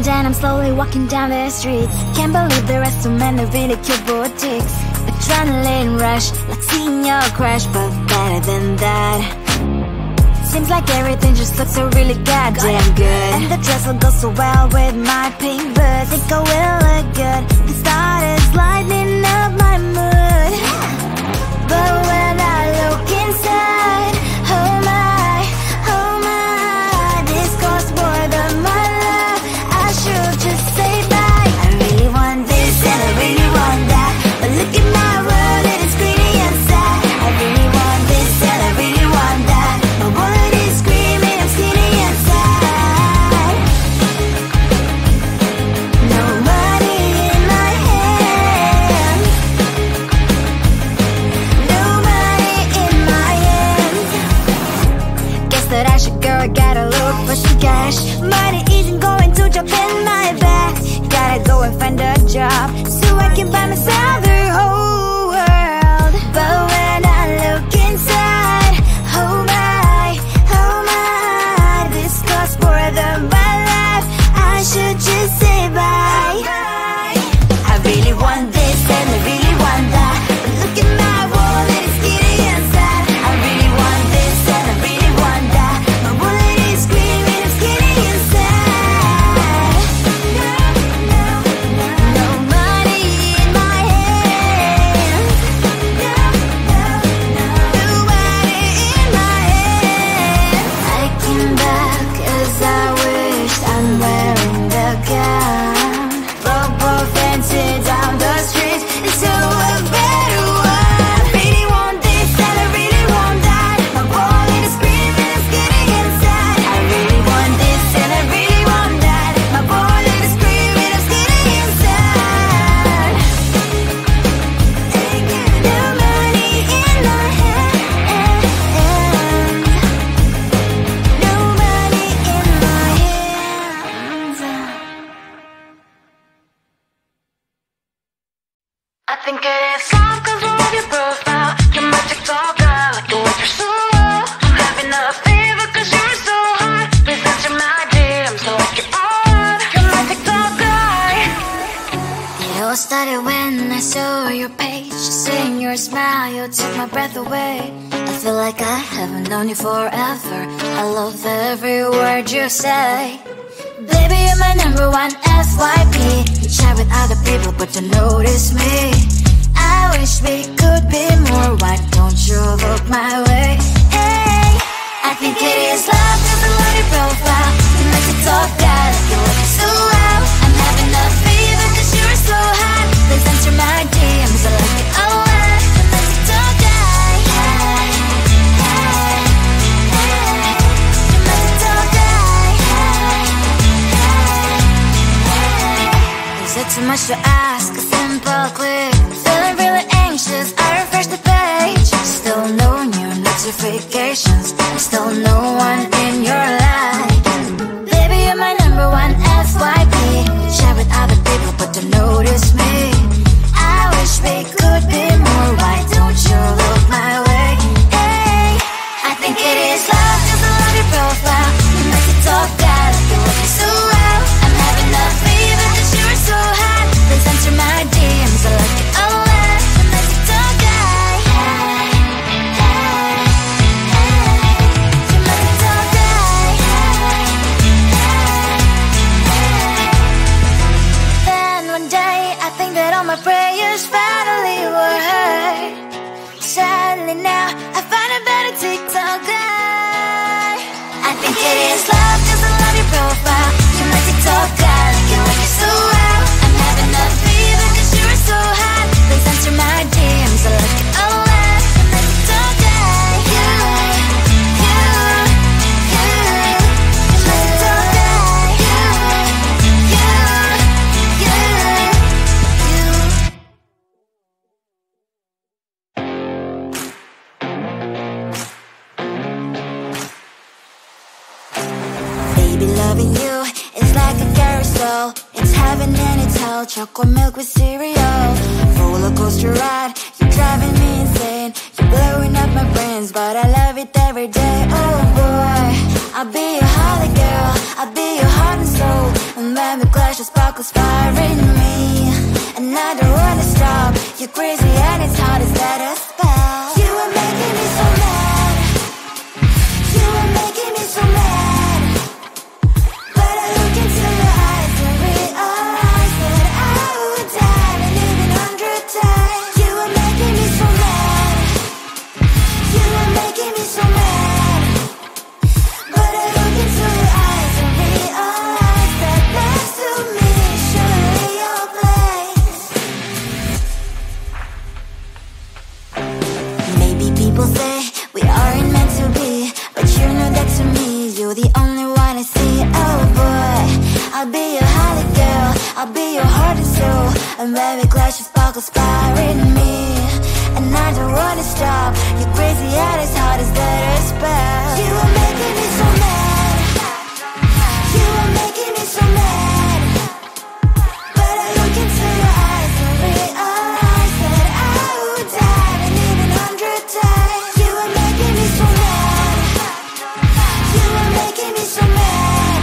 And then I'm slowly walking down the streets. Can't believe there are so many really cute boutiques. Adrenaline rush, like seeing your crush, but better than that. Seems like everything just looks so really goddamn good. And the dress will go so well with my pink boots. Think I will look good. The start is lighting up my mood. But when I look inside, oh my, this costs more than my love. I should just say bye. I really want this and I really want that, but look at my world, it is greedy and sad. I really want this and I really want that. My wallet is screaming, I'm skinny and sad. No money in my hand. No money in my hand. Guess that I should go, I gotta look for some cash. Money isn't going to jump in my back. Gotta go and find a job so I can buy myself the whole world. But when I look inside, oh my, this costs more than my life. I should just say bye. I really want this and I really want that, but look at my wallet, it's skinny and sad. I really want this and I really want that. My wallet is screaming, I'm skinny and sad. No money in my hand. No money in my hand. I came back as I wished. I'm wearing the gown. Bobo fancy down the street into a better one. I really want this and I really want that. My wallet is screaming, I'm skinny inside. I really want this and I really want that. My wallet is screaming, I'm skinny inside. No money in my hand. No money in my hands. I think it is love 'cause I love your profile. You're my TikTok guy, like the way you're so low. I'm having a fever 'cause you're so hot. Please answer my DMs, so like you're on. You're my TikTok guy. It all started when I saw your page. Seeing your smile, you took my breath away. I feel like I haven't known you forever. I love every word you say. Baby, you're my number one FYP. You chat with other people, but don't notice me. I wish we could be more. Why don't you look my way? Hey, I think it is love 'cause I love your profile. You make me talk guy, like you look so well. I'm having a fever 'cause you're so hot. Please answer my DMs, I like it a lot. You make me talk guy. You make me talk guy. Is it too much to ask? A simple click. Feeling really anxious, I refresh the page. Still no new notifications. Still no one in your life. Baby, you're my number one FYP. Share with other people, but don't notice me. I wish we could be more. Why don't you look my way? Hey, I think it is love 'cause I love your profile. You make me talk guy, like you look so well. I'm having a fever 'cause you're so hot. Please answer my DMs, I like it a lot. You make me talk guy. You make me talk guy. Then one day I think that all my prayers finally were heard. Sadly now I find a better TikTok guy. I think it is love 'cause I love your profile. You make me talk guy, like you look so well. I'm having a fever 'cause you're so hot. Please answer my DMs, I like it a lot. You make me talk guy. You make me talk guy. Baby, loving you is like a carousel. It's heaven and it's hell. Chocolate milk with cereal. Roller coaster ride, you're driving me insane. You're blowing up my brains, but I love it every day. Oh boy, I'll be your holly girl. I'll be your heart and soul. And let me sparkles firing me, and I don't wanna stop. You're crazy and it's hard as that a spell. You are making me so mad. You are making me so mad. But I look into your eyes and realize that I would die and even 100 times. You are making me so mad. You are making me so mad. But I look into your eyes and realize that next to me surely your place. Maybe people say we aren't meant to be, but you know that to me you're the only one I see. Oh boy, I'll be your holly girl, I'll be your heart and soul, and baby glass your sparkles firing me, and I don't wanna stop. You're crazy and as hard as that a spell. You are making me so mad. You are making me so mad. But I look into your eyes and realize that I would die and even 100 times. You are making me so mad. You are making me so mad.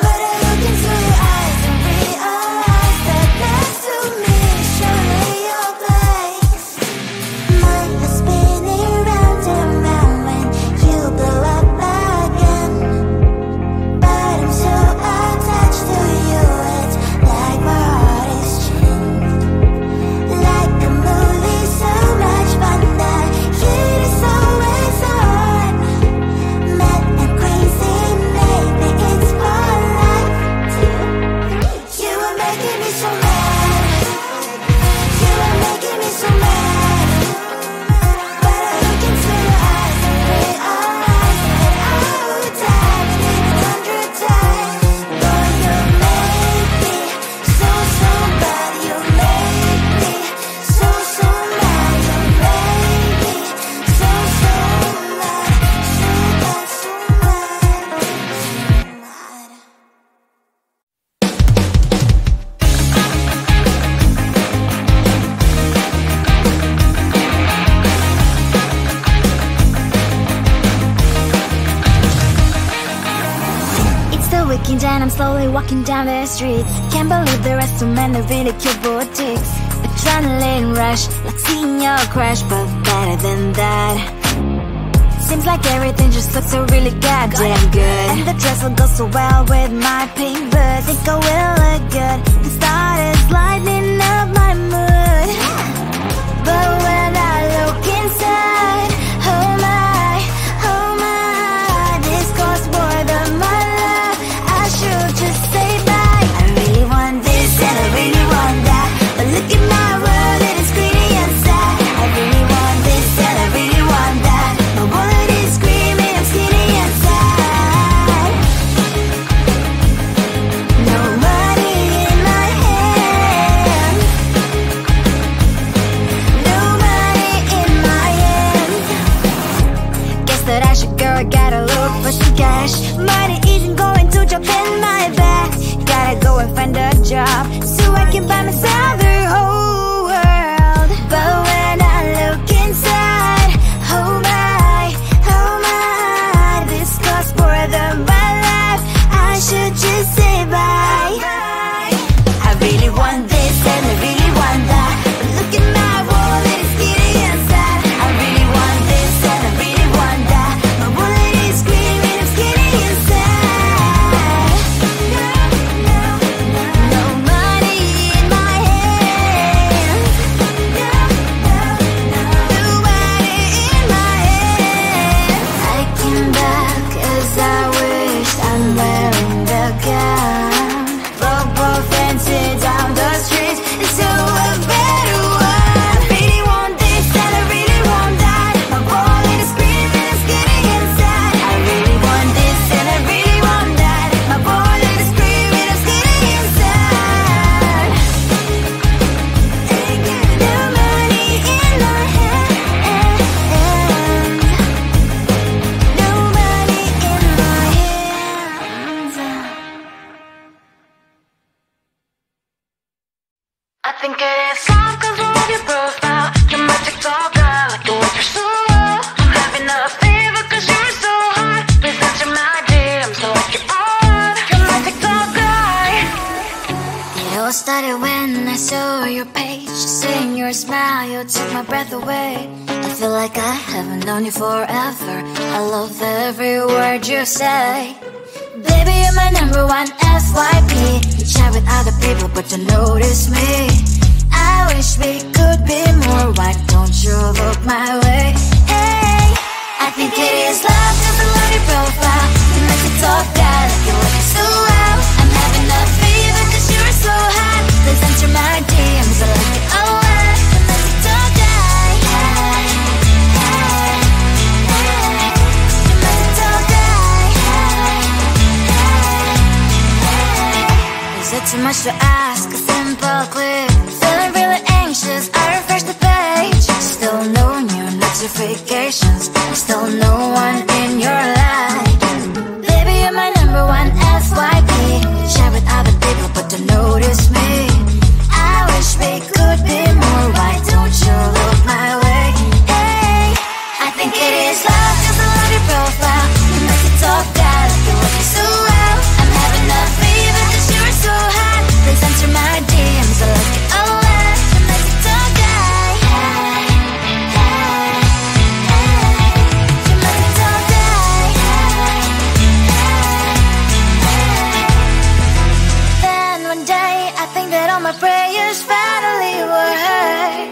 But I look into your eyes and realize that next to me surely your place. Mine is spinning round and round when you blow up again. But I'm so attached to you, it's like my heart is chained. Like a movie, so much fun that heat is always on. Mad and crazy, maybe it's for life. 2, 3. You are making me so mad. You are making me so mad. But I look into your eyes and realize that I would die and even 100 times. Boy, you make me so, so bad. You make me so, so mad. You make me so, so mad. So bad, so mad, so mad. It's the weekend and I'm slowly walking down the streets. Can't believe there are so many really cute boutiques. Adrenaline rush, like seeing your crush, but better than that. Seems like everything just looks so really goddamn good, and the dress will go so well with my pink boots. Think I will look good, the start is lighting up my mood. But when I look inside, oh my, this costs more than my love. I should just say bye. I really want this and I really want that, but look at my world, it is greedy and sad. I really want this and I really want that. My wallet is screaming, I'm skinny and sad. No money in my hand. No money in my hand. Guess that I should go, I gotta look for some cash. Money isn't going to jump in my back. Gotta go and find a job so I can buy myself the whole world. But when I look inside, oh my, this costs more than my life. I should just say bye. I really want this and I really want that, but look at my wallet, it's skinny and sad. I really want this and I really want that. My wallet is screaming, I'm skinny and sad. No money in my hand. started when I saw your page. Seeing your smile, you took my breath away. I feel like I haven't known you forever. I love every word you say. Baby, you're my number one FYP. You chat with other people but don't notice me. I wish we could be more. Why don't you look my way? Hey, I think it is love, cause I love your profile. You make me talk bad, like you look so well. I'm having a fever cause you're so hot. Please answer my DMs, I like it a lot. You make me talk bad. Hey, hey, hey. You make me talk bad. Hey, hey. Is it too much to ask? A simple click. Feeling really anxious, I refresh the page. Still no new notifications. Still no one in your life. Baby, you're my number one FYP. Share with other people but don't notice me. I wish we could be more. Why don't you look my way? Hey, I think it is love cause I love your profile. You make me talk bad, like you look so well. I'm having a fever cause you're so hot. Please answer my DMs, I like it a lot. You make me talk bad. Hey, hey, hey. You make me talk bad. Then one day I think that all my prayers finally were heard.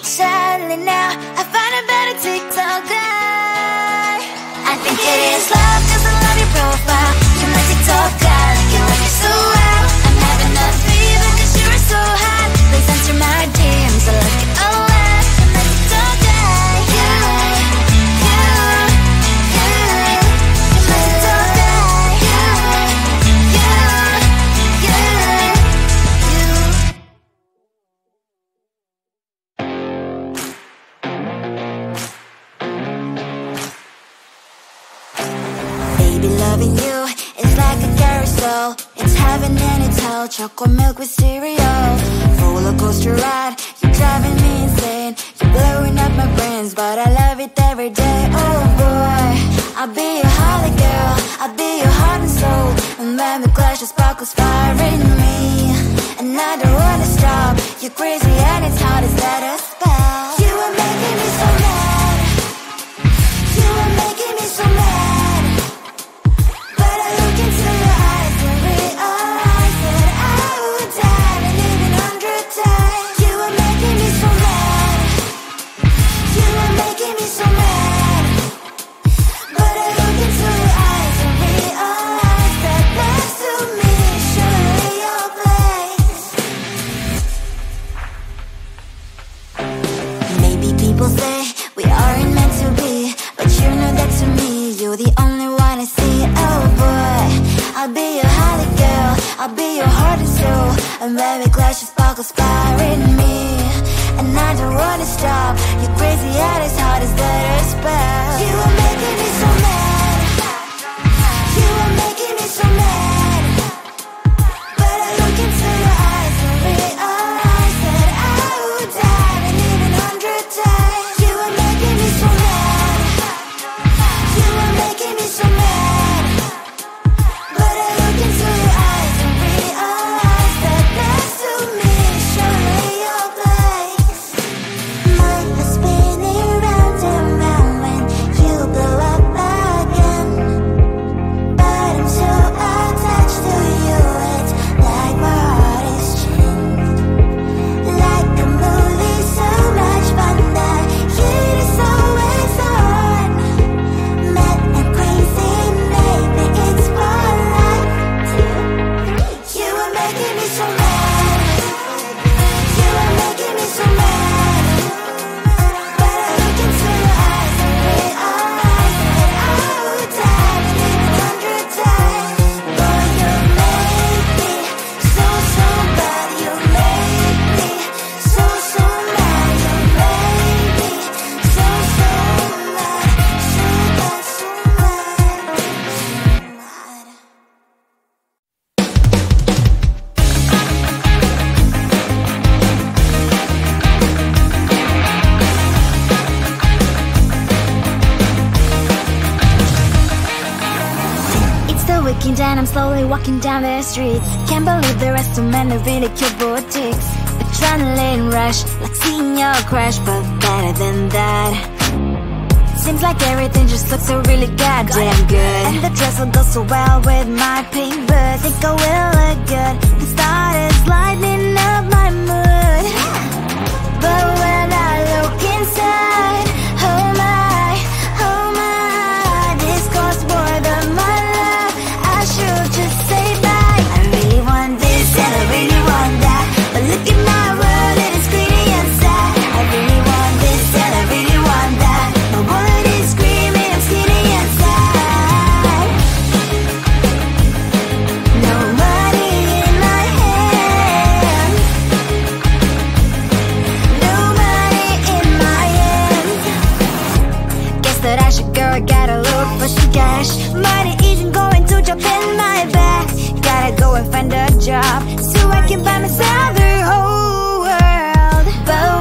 Sadly now I find a better TikTok guy. I think it is love cause I love your profile. You make me talk bad, like you look so well. I'm having a fever cause you're so hot. Please answer my DMs, I like it a lot. You make me talk bad. You make me talk bad. Baby, loving you is like a carousel. It's heaven and it's hell. Chocolate milk with cereal. Roller coaster ride. You're driving me insane. You're blowing up my brains, but I love it every day. Oh boy, I'll be your holly girl. I'll be your heart and soul. And when we clash, the sparkles fire in me. And I don't wanna stop. You're crazy and it's hard as that a spell. You are making me so mad. You are making me so mad. But I look into your eyes and realize that I would die and even 100 times. You are making me so mad. You are making me so mad. But I look into your eyes and realize that next to me is surely your place. Maybe people say we aren't meant to be, but you know that to me you're the only one I see. Oh boy, I'll be your holly girl. I'll be your heart and soul. And when we clash, the sparkles fire in me. And I don't wanna stop. You're crazy and as hard as that a spell. You are making me so mad. You are making me so mad. But I look into your eyes and realize that I would die and even 100 times. You are making me so mad. You are making me so mad. But I look into your eyes and realize that next to me is surely your place. Mind is spinning round and round. breaking down, I'm slowly walking down the streets. Can't believe there are so many really cute boutiques. Adrenaline rush, like seeing your crush, but better than that. Seems like everything just looks so really goddamn good. And the dress will go so well with my pink boots. Think I will look good. The start is lighting up my mood. But when I look inside, oh my, this costs more than my love. I should just say bye. I really want this and I really want that, but look at my world, it is greedy and sad. I really want this and I really want that. My wallet is screaming, I'm skinny and sad. No money in my hand. No money in my hand. Guess that I should go, gotta look for some cash. Money isn't going to jump in my back. Gotta go and find a job so I can buy myself the whole world. But